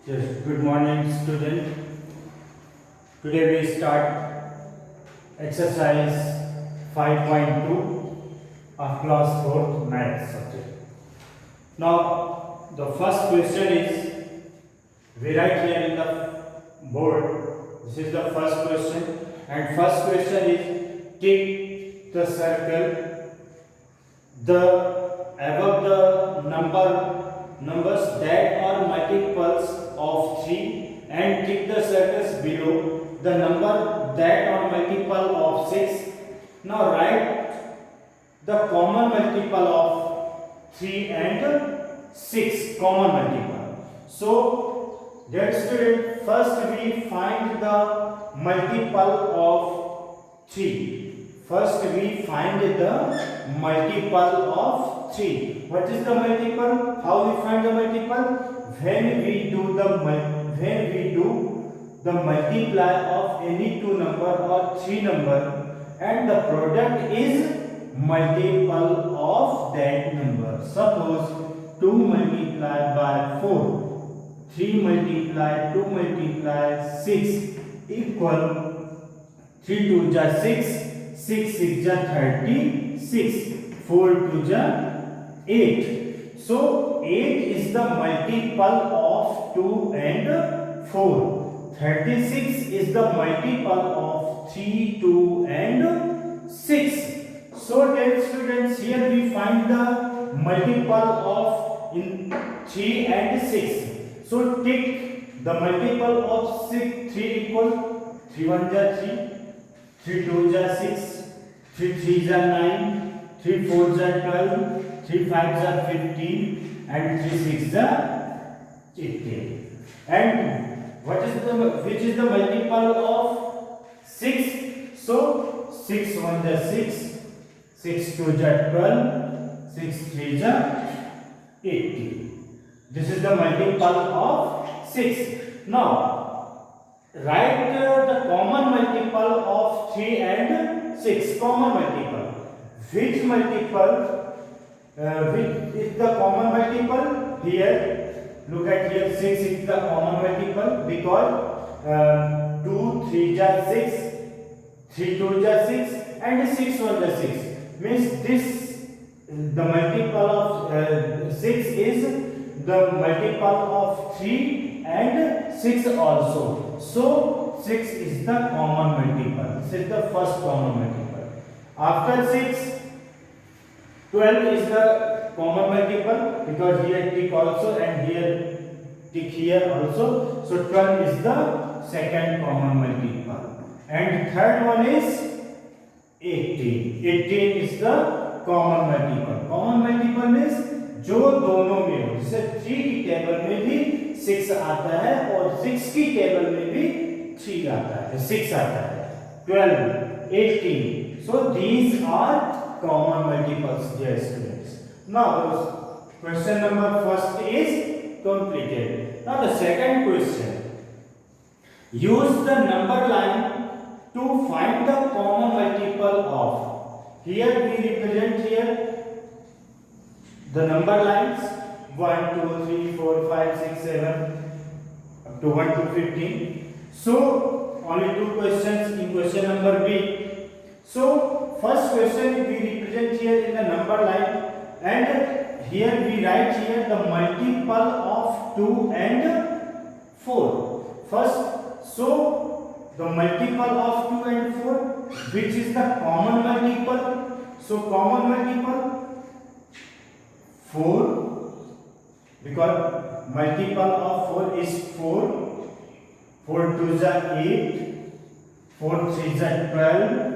Yes, good morning, student. Today we start exercise 5.2 of class 4th math subject. Now, the first question is, we write here in the board. This is the first question, and first question is, tick the circle the above the numbers that are multiples of 3 and tick the circles below the number that are multiple of 6. Now write the common multiple of 3 and 6 common multiple. So dear student, first we find the multiple of 3. First we find the multiple of 3. What is the multiple? How we find the multiple? When we do the multiply of any two number or three number and the product is multiple of that number. Suppose 2 multiplied by 4, 3 multiplied 2 multiplied 6 equal 3 2 ja 6, 6 6 ja 36, 4 2 ja 8. So 8 is the multiple of 2 and 4. 36 is the multiple of 3, 2 and 6. So dear students, here we find the multiple of in 3 and 6. So take the multiple of 6, 3 equal 3 1 ja 3, 3 2 ja 6, 3 3 ja 9, 3 4 ja 12, 3 5 ja 15 and 3 6 ja 18. And which is the multiple of 6? So 6 1 ja 6, 6 2 ja 12, 6 3 ja 18. This is the multiple of 6. Now write the common multiple of 3 and 6. Common multiple. Which multiple? Which is the common multiple? Here, look at here. 6 is the common multiple because 2 3 ja 6, 3 2 ja 6, and 6 1 ja 6. Means this the multiple of 6 is the multiple of 3 and 6 also. So 6 is the common multiple. This is the first common multiple. After 6, 12 is the common multiple because here tick also and here tick here also. So 12 is the second common multiple. And third one is 18. 18 is the common multiple. Common multiple means जो दोनों में हो, जैसे 3 की table में भी 6 आता है और 6 की टेबल में भी 3 आता है, 6 आता है. 12, 18. So these are common multiples, dear students. Now question number first is completed. Now the second question. Use the number line to find the common multiple of. Here we represent here the number lines 1 2 3 4 5 6 7 up to 1 to 15. So only two questions in question number B. So first question we represent here in the number line, and here we write here the multiple of 2 and 4. First, so the multiple of 2 and 4, which is the common multiple. So common multiple 4, because multiple of 4 is 4. 4 2 is 8, 4 3 is 12,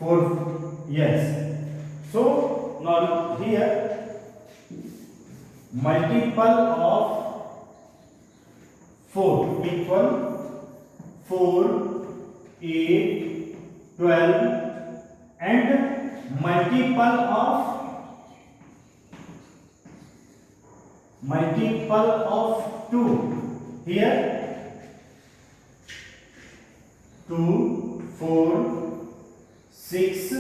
4, yes. So now here multiple of 4 equal 4, 8, 12, and multiple of 2 here 2 4 6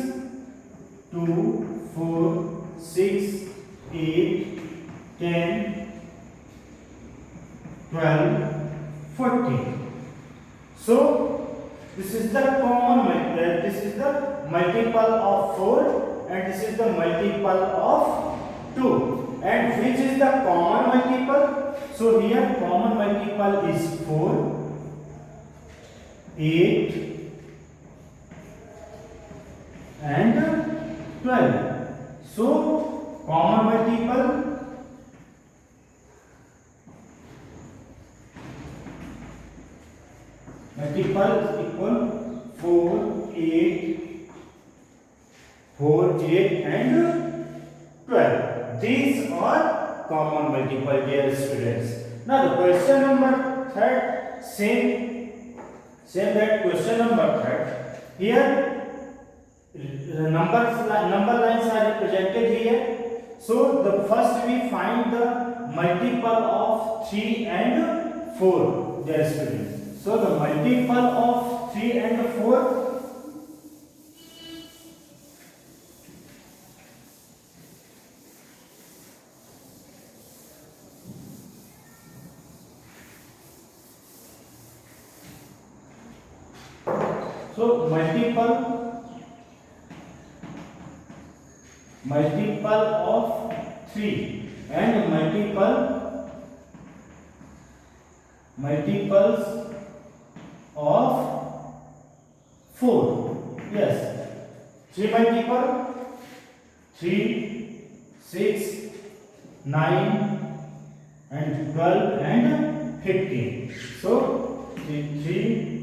2 4 6 8 10 12 is the this is the multiple of 4 and this is the multiple of 2. And which is the common multiple? So here common multiple is 4, 8 and 12. So common multiple is equal 4, 8, 4, 8 and 12. These are common multiple, dear students. Now the question number 3, same that question number 3. Here number lines are represented here. So the first we find the multiple of 3 and 4, dear students. So the multiple of 3 and 4, so multiple of 3 and multiples of 4. Yes, 3 multiple 3, 6, 9 and 12 and 15. So 3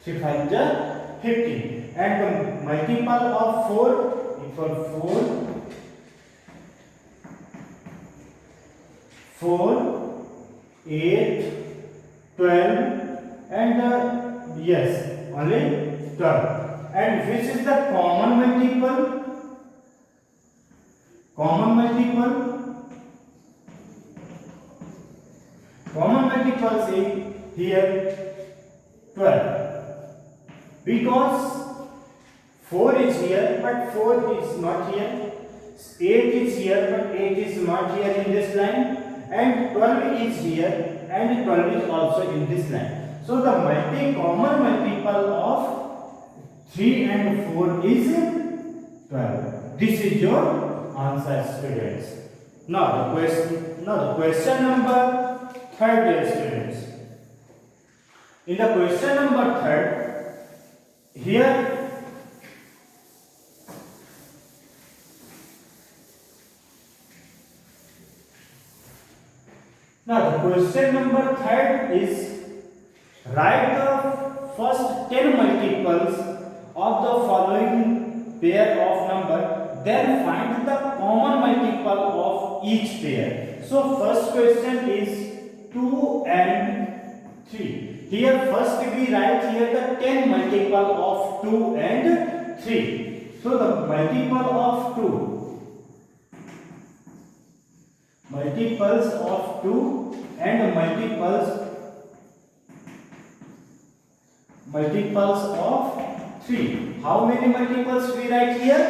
5 is 15 and the multiple of 4 equal 4, 8, 12 and yes, only 12. And which is the common multiple? Common multiple say here 12. Because 4 is here but 4 is not here, 8 is here but 8 is not here in this line, and 12 is here and 12 is also in this line. So the common multiple of 3 and 4 is 12. This is your answer, students. Now the question number 3, dear students. In the question number 3, here now the question number 3 is write the first 10 multiples of the following pair of number, then find the common multiple of each pair. So first question is 2 and 3. Here first we write here the 10 multiple of 2 and 3. So the multiples of 2 and multiples of 3. How many multiples we write here?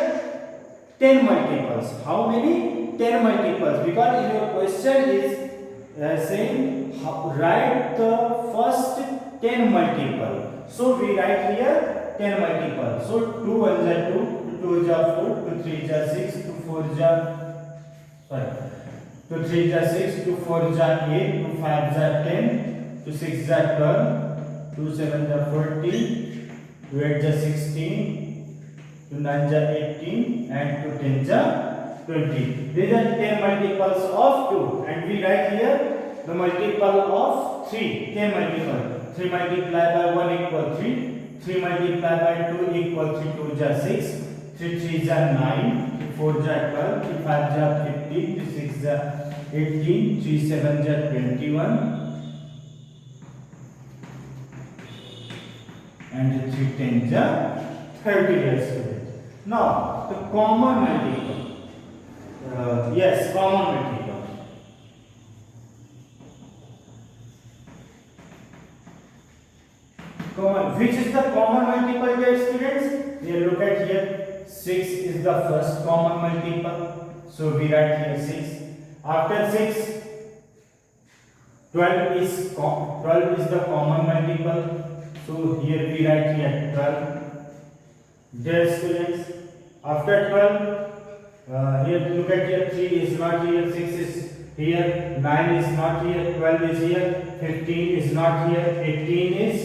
10 multiples. How many? 10 multiples. Because in your question is saying write the first 10 multiple. So we write here 10 multiple. So 2 1 is 2, 2 is 4, 2 3 is 6, 2 4 is 2 3 is 6, 2 4 is 8, 2 5 is 10, 2 6 is 12, 2 7 is 14, 2 8 is 16, 2 9 is 18 and 2 10 is 20. These are 10 multiples of 2 and we write here the multiple of 3, 10 multiple. 3 multiplied by 1 equal 3, 3 multiplied by 2 equal 3, 2 is 6, 3 3 is 9, 3 4 is 12, 3 5 is 15, 3 6 is 18, 3 7 is 21 and 3 10 is 30, dear students. Now the common multiple. Yes, common multiple. Which is the common multiple, dear students? Here look at here. 6 is the first common multiple. So we write here 6. After 6, 12 is the common multiple. So here we write here 12. Dear students, after 12, here look at here, 3 is not here, 6 is here, 9 is not here, 12 is here, 15 is not here, 18 is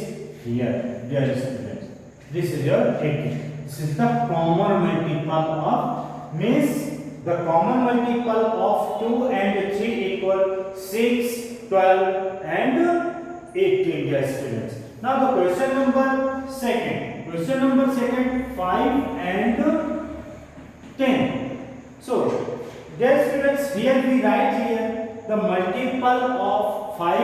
here. Dear students, this is your 18. This is the common multiple of, means the common multiple of 2 and 3 equal 6, 12 and 18, dear students. Now the question number second. Question number second, 5 and 10. So, dear students, here we write here the multiple of 5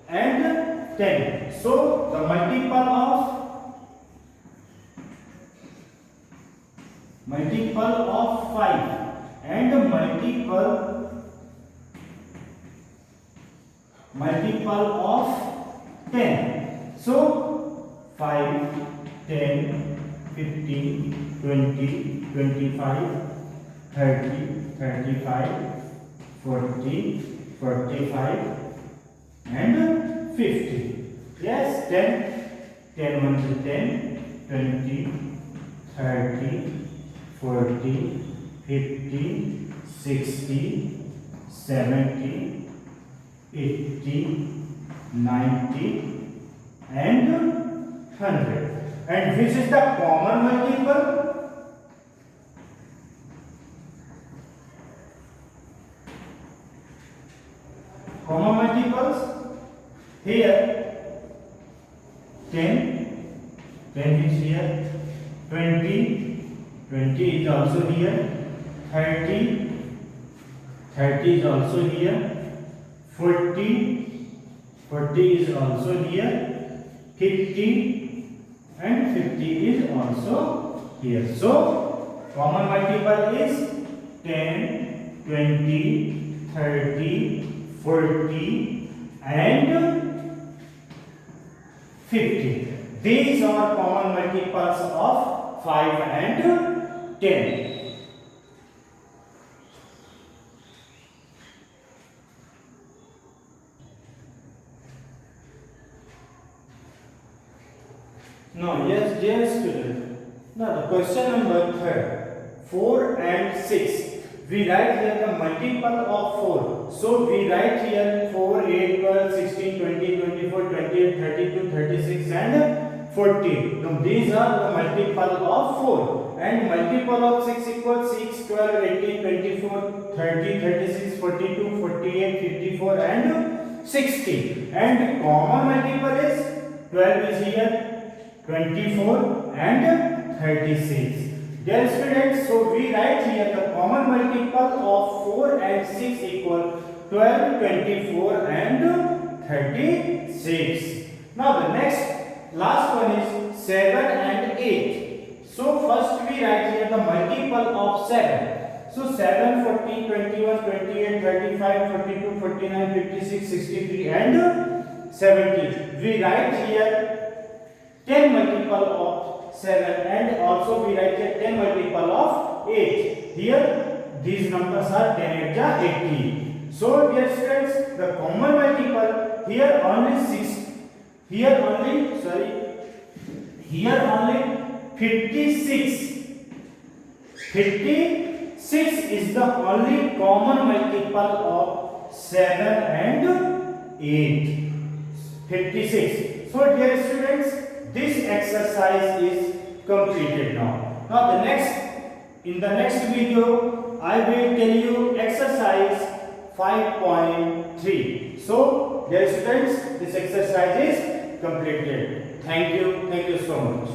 and 10. So, the multiple of 5 and multiple of 10. So 5, 10, 15, 20, 25, 30, 35, 40, 45 and 50. Yes, 10 1 to 10, 20, 30, 40, 50, 60, 70, 80, 90 and 100. And which is the common multiple? Common multiples here 10 is here, 20 is also here, 30 is also here, 40 is also here, 50 and 50 is also here. So common multiple is 10, 20, 30, 40 and 50. These are common multiples of 5 and 10. Now, yes, dear student. Now, the question number 3, 4 and 6. We write here the multiple of 4. So, we write here 4, 8, 12, 16, 20, 24, 28, 32, 36 and 40. Now, these are the multiple of 4. And multiple of 6 equals 6, 12, 18, 24, 30, 36, 42, 48, 54 and 60. And common multiple is 12 is here, 24 and 36. Dear students, so we write here the common multiple of 4 and 6 equal 12, 24 and 36. Now the last one is 7 and 8. So first we write here the multiple of 7. So 7, 40, 21, 28, 35, 42, 49, 56, 63 and 70. We write here 10 multiple of 7 and also we write here 10 multiple of 8. Here these numbers are 10 8 80. So dear students, the common multiple here only 6. Here only 56. 56 is the only common multiple of 7 and 8. 56. So dear students, this exercise is completed now. Now in the next video, I will tell you exercise 5.3. So, dear students, this exercise is completed. Thank you so much.